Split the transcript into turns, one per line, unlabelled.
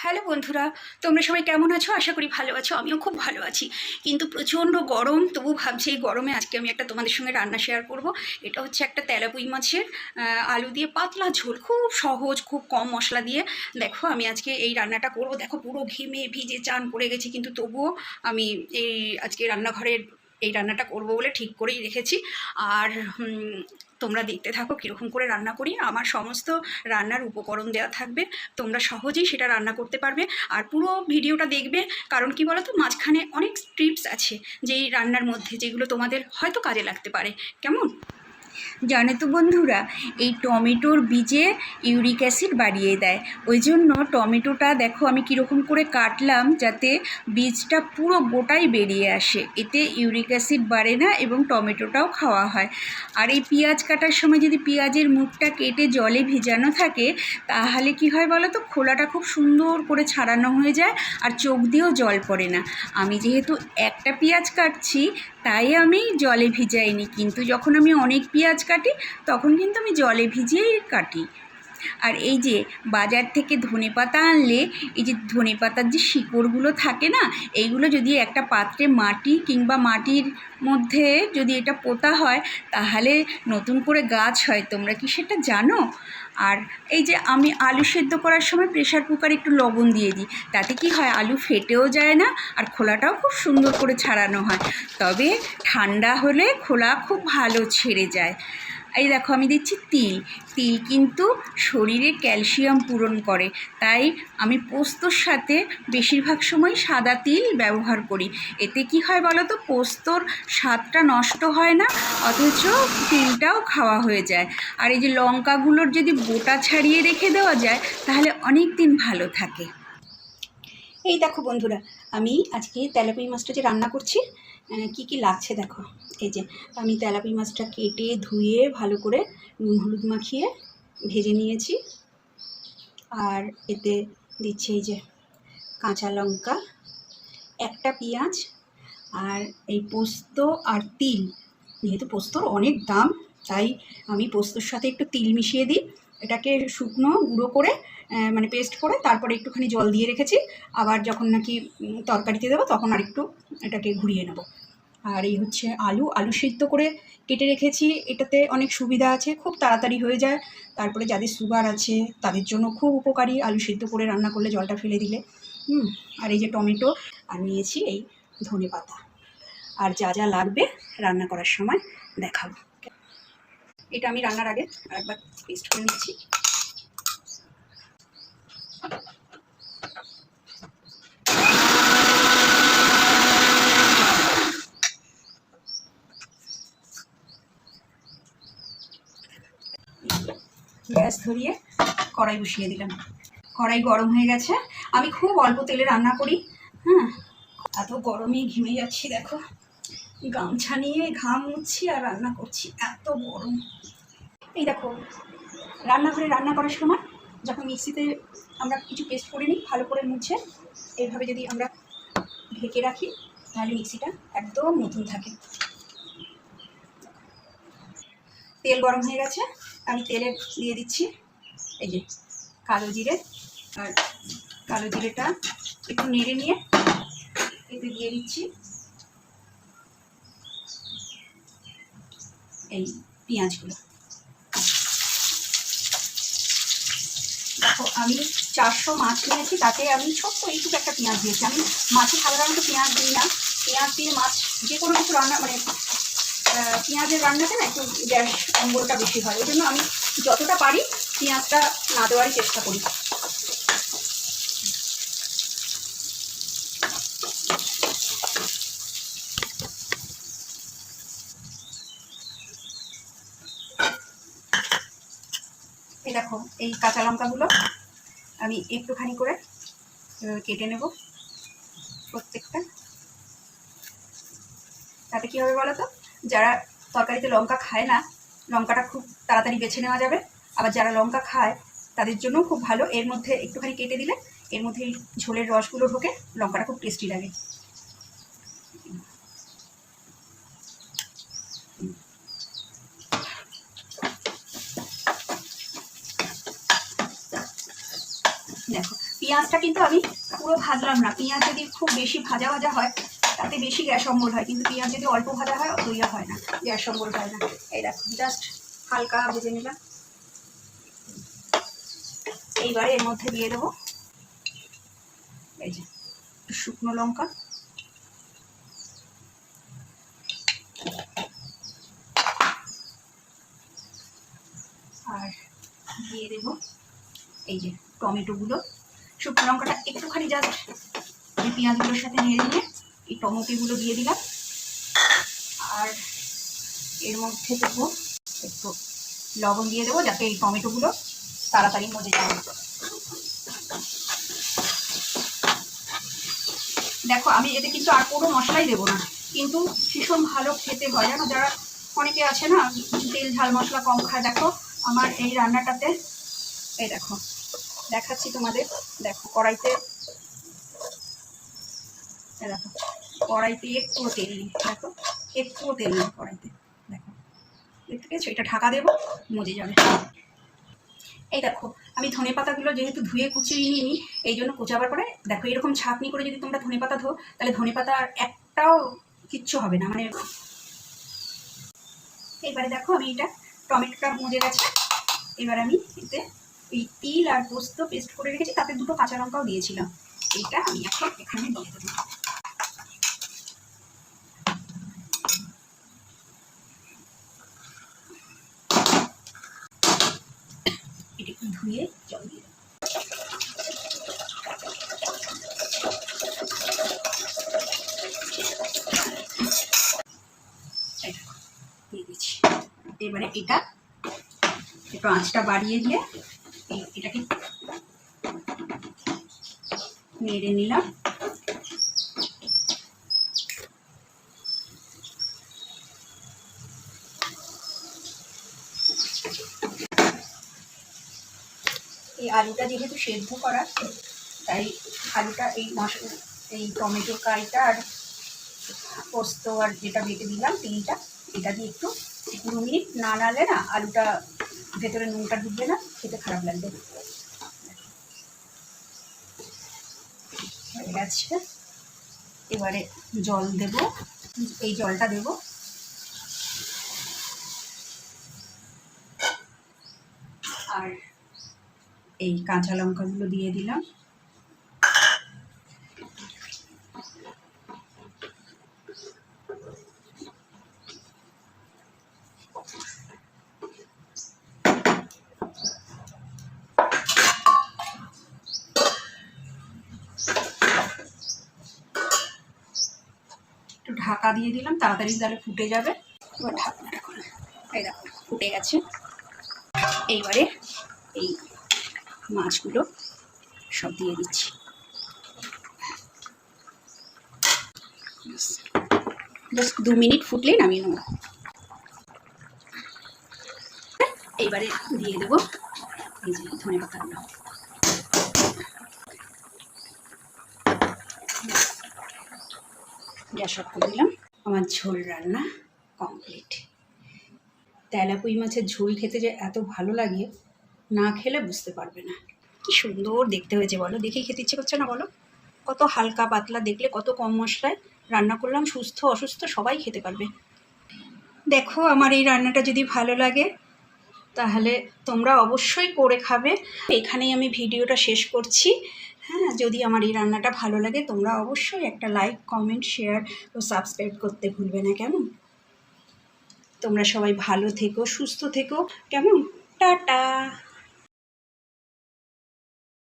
Hello বন্ধুরা, তোমরা সবাই কেমন আছো? আশা করি ভালো আছো। আমিও খুব ভালো আছি, কিন্তু প্রচণ্ড গরম। তবু ভাবছি এই গরমে আজকে আমি একটা তোমাদের সঙ্গে রান্না শেয়ার করব। এটা হচ্ছে একটা তেলাপুঁই মাছের আলু দিয়ে পাতলা ঝোল, খুব সহজ, খুব কম মশলা দিয়ে। দেখো আমি আজকে এই রান্নাটা করব। দেখো পুরো ঘেমে ভিজে চান করে গেছি, কিন্তু তবুও আমি এই আজকে রান্নাঘরের এই রান্নাটা করব বলে ঠিক করেই রেখেছি। আর তোমরা দেখতে থাকো কীরকম করে রান্না করি। আমার সমস্ত রান্নার উপকরণ দেওয়া থাকবে, তোমরা সহজেই সেটা রান্না করতে পারবে। আর পুরো ভিডিওটা দেখবে, কারণ কি বলো তো, মাঝখানে অনেক টিপস আছে যেই রান্নার মধ্যে, যেগুলো তোমাদের হয়তো কাজে লাগতে পারে। কেমন? জানো তো বন্ধুরা, এই টমেটোর বীজে ইউরিক অ্যাসিড বাড়িয়ে দেয়। ওই জন্য টমেটোটা দেখো আমি কীরকম করে কাটলাম, যাতে বীজটা পুরো গোটাই বেরিয়ে আসে। এতে ইউরিক অ্যাসিড বাড়ে না এবং টমেটোটাও খাওয়া হয়। আর এই পেঁয়াজ কাটার সময় যদি পেঁয়াজের মুখটা কেটে জলে ভিজানো থাকে, তাহলে কি হয় বলো তো, খোলাটা খুব সুন্দর করে ছাড়ানো হয়ে যায় আর চোখ দিয়েও জল পড়ে না। আমি যেহেতু একটা পেঁয়াজ কাটছি, তাই আমি জলে ভিজাইনি, কিন্তু যখন আমি অনেক পেঁয়াজ কাটি তখন কিন্তু আমি জলে ভিজিয়েই কাটি। আর এই যে বাজার থেকে ধনেপাতা আনলে, এই যে ধনেপাতার যে শিকড়গুলো থাকে না, এইগুলো যদি একটা পাত্রে মাটি কিংবা মাটির মধ্যে যদি এটা পোতা হয়, তাহলে নতুন করে গাছ হয়। তোমরা কি সেটা জানো? আর এই যে আমি আলু সেদ্ধ করার সময় প্রেশার কুকারে একটু লবণ দিয়ে দিই, তাতে কি হয়, আলু ফেটেও যায় না আর খোলাটাও খুব সুন্দর করে ছাড়ানো হয়। তবে ঠান্ডা হলে খোলা খুব ভালো ছেড়ে যায়। এই দেখো আমি দিচ্ছি তিল। তিল কিন্তু শরীরে ক্যালসিয়াম পূরণ করে, তাই আমি পোস্তর সাথে বেশিরভাগ সময় সাদা তিল ব্যবহার করি। এতে কি হয় বলো তো, পোস্তর স্বাদটা নষ্ট হয় না, অথচ তিলটাও খাওয়া হয়ে যায়। আর এই যে লঙ্কাগুলোর যদি বোটা ছাড়িয়ে রেখে দেওয়া যায়, তাহলে অনেক দিন ভালো থাকে। এই দেখো বন্ধুরা, আমি আজকে তেলাপুঁই মাছটা যে রান্না করছি, কি কি লাগছে দেখো। এই যে আমি তেলাপুঁই মাছটা কেটে ধুয়ে ভালো করে নুন হলুদ মাখিয়ে ভেজে নিয়েছি। আর এতে দিচ্ছি এই যে কাঁচা লঙ্কা, একটা পেঁয়াজ, আর এই পোস্ত আর তিল। যেহেতু পোস্তর অনেক দাম, তাই আমি পোস্তর সাথে একটু তিল মিশিয়ে দিই। এটাকে শুকনো গুঁড়ো করে মানে পেস্ট করে তারপরে একটুখানি জল দিয়ে রেখেছি। আবার যখন নাকি তরকারিতে দেবো তখন আর একটু এটাকে ঘুরিয়ে নেব। আর এই হচ্ছে আলু, আলু সিদ্ধ করে কেটে রেখেছি। এটাতে অনেক সুবিধা আছে, খুব তাড়াতাড়ি হয়ে যায়। তারপরে যাদের সুগার আছে তাদের জন্য খুব উপকারী, আলু সিদ্ধ করে রান্না করলে জলটা ফেলে দিলে। আর এই যে টমেটো, আর নিয়েছি এই ধনেপাতা। আর যা যা লাগবে রান্না করার সময় দেখাবো। এটা আমি রান্নার আগে একবার পেস্ট করে নিচ্ছি। গ্যাস ধরিয়ে কড়াই বসিয়ে দিলাম। কড়াই গরম হয়ে গেছে। আমি খুব অল্প তেলে রান্না করি। এত গরমে ঘেমে যাচ্ছি, দেখো গামছা নিয়ে ঘাম মুছছি আর রান্না করছি, এত গরম। এই দেখো, রান্নাঘরে রান্না করার সময় যখন মিক্সিতে আমরা কিছু পেস্ট করে নিই, ভালো করে মুছে এইভাবে যদি আমরা ঢেকে রাখি, তাহলে মিক্সিটা একদম নতুন থাকে। তেল গরম হয়ে গেছে, আমি তেলে দিয়ে দিচ্ছি এই যে কালো জিরে। আর কালো জিরেটা একটু নেড়ে নিয়ে এতে দিয়ে দিচ্ছি এই পেঁয়াজগুলো। দেখো আমি 400 মাছ নিয়েছি, তাতে আমি ছোট্ট এইটুকু একটা পেঁয়াজ দিয়েছি। আমি মাছে সাধারণত পেঁয়াজ দিই না। পেঁয়াজ দিয়ে মাছ যে কোনো কিছু রান্না, মানে পেঁয়াজের রান্নাতে না একটু গ্যাস অম্বলটা বেশি হয়, ওই জন্য আমি যতটা পারি পেঁয়াজটা না দেওয়ারই চেষ্টা করি। এই দেখো এই কাঁচা লঙ্কাগুলো আমি একটুখানি করে কেটে নেব প্রত্যেকটা। তাতে কী হবে বলো তো, যারা তরকারিতে লঙ্কা খায় না, লঙ্কাটা খুব তাড়াতাড়ি বেছে নেওয়া যাবে। আবার যারা লঙ্কা খায় তাদের জন্যও খুব ভালো। এর মধ্যে একটুখানি কেটে দিলে এর মধ্যে ঝোলের রসগুলো ঢোকে, লঙ্কাটা খুব টেস্টি লাগে। দেখো পেঁয়াজটা কিন্তু আমি পুরো ভাজলাম না, পেঁয়াজ যদি খুব বেশি ভাজা ভাজা হয় তাতে বেশি গ্যাস অম্বল হয়, কিন্তু পেঁয়াজ যদি অল্প ভাজা হয় অত ইয়ে হয় না, গ্যাস অম্বল হয় না। এই দেখো জাস্ট হালকা ভেজে নিলাম। এইবারে এর মধ্যে দিয়ে দেবো এই যে শুকনো লঙ্কা, আর দিয়ে দেবো এই যে টমেটোগুলো। শুকনো লঙ্কাটা একটুখানি জাস্ট এই পেঁয়াজগুলোর সাথে নিয়ে নিয়ে এই টমেটোগুলো দিয়ে দিলাম। আর এর মধ্যে দেবো একটু লবণ দিয়ে দেবো যাতে এই টমেটোগুলো তাড়াতাড়ি মজে যায়। দেখো আমি এতে কিন্তু আর কোনো মশলাই দেবো না, কিন্তু ভীষণ ভালো খেতে হয় জানো। যারা অনেকে আছে না তেল ঝাল মশলা কম খায়, দেখো আমার এই রান্নাটাতে এই দেখো দেখাচ্ছি তোমাদের, দেখো কড়াইতে, দেখো কড়াইতে একটুও তেল নেই, দেখো একটুও তেল নেই কড়াইতে, দেখো দেখতে পেয়েছো? এটা ঢাকা দেবো, মজে যাবে। এই দেখো আমি ধনে পাতাগুলো যেহেতু ধুয়ে কুচিয়ে নিই, এই জন্য কুচাবার পরে দেখো এরকম ছাঁকনি করে যদি তোমরা ধনে পাতা ধো তাহলে ধনে পাতা আর একটাও কিচ্ছু হবে না, মানে। এবারে দেখো আমি এটা টমেটোটা মজে গেছে, এবার আমি এতে এই তিল আর পোস্ত পেস্ট করে রেখেছি, তাতে দুটো কাঁচা লঙ্কাও দিয়েছিলাম, এইটা আমি এখন এখানে দিয়ে দেবো। এটাকে ধুয়ে জল দিয়ে দেবো। দিয়ে দিচ্ছি। এবারে এটা একটু আঁচটা বাড়িয়ে দিয়ে এটাকে নেড়ে নিলাম। এই আলুটা যেহেতু সেদ্ধ করা, তাই আলুটা এই টমেটো কাইটা আর পোস্ত আর যেটা বেটে দিলাম তিলটা, এটা দিয়ে একটু 2 মিনিট না নাড়লে না আলুটা ভেতরে নুনটা ঢুকবে না, খেতে খারাপ লাগবে। হয়ে গেছে, এবারে জল দেব, এই জলটা দেব। আর এই কাঁচা লঙ্কাগুলো দিয়ে দিলাম। একটু ঢাকা দিয়ে দিলাম, তাড়াতাড়ি তাহলে ফুটে যাবে। এবার ঢাকনাটা খুলে, এই দেখো ফুটে গেছে। এইবারে এই মাছগুলো সব দিয়ে দিচ্ছি। জাস্ট 2 মিনিট ফুটলেই নামিয়ে নেব। এইবারে দিয়ে দেবো এই যে ধনে পাতাগুলো। গ্যাস অফ করে দিলাম। আমার ঝোল রান্না কমপ্লিট। তেলাপুঁই মাছের ঝোল খেতে যে এত ভালো লাগে, না খেলে বুঝতে পারবে না। কি সুন্দর দেখতে হয়েছে বলো, দেখেই খেতে ইচ্ছে করছে না বলো? কত হালকা পাতলা, দেখলে কত কম মশলায় রান্না করলাম, সুস্থ অসুস্থ সবাই খেতে পারবে। দেখো আমার এই রান্নাটা যদি ভালো লাগে তাহলে তোমরা অবশ্যই করে খাবে। এখানেই আমি ভিডিওটা শেষ করছি। হ্যাঁ, যদি আমার এই রান্নাটা ভালো লাগে তোমরা অবশ্যই একটা লাইক, কমেন্ট, শেয়ার ও সাবস্ক্রাইব করতে ভুলবে না, কেমন? তোমরা সবাই ভালো থেকো, সুস্থ থেকো, কেমন? টাটা।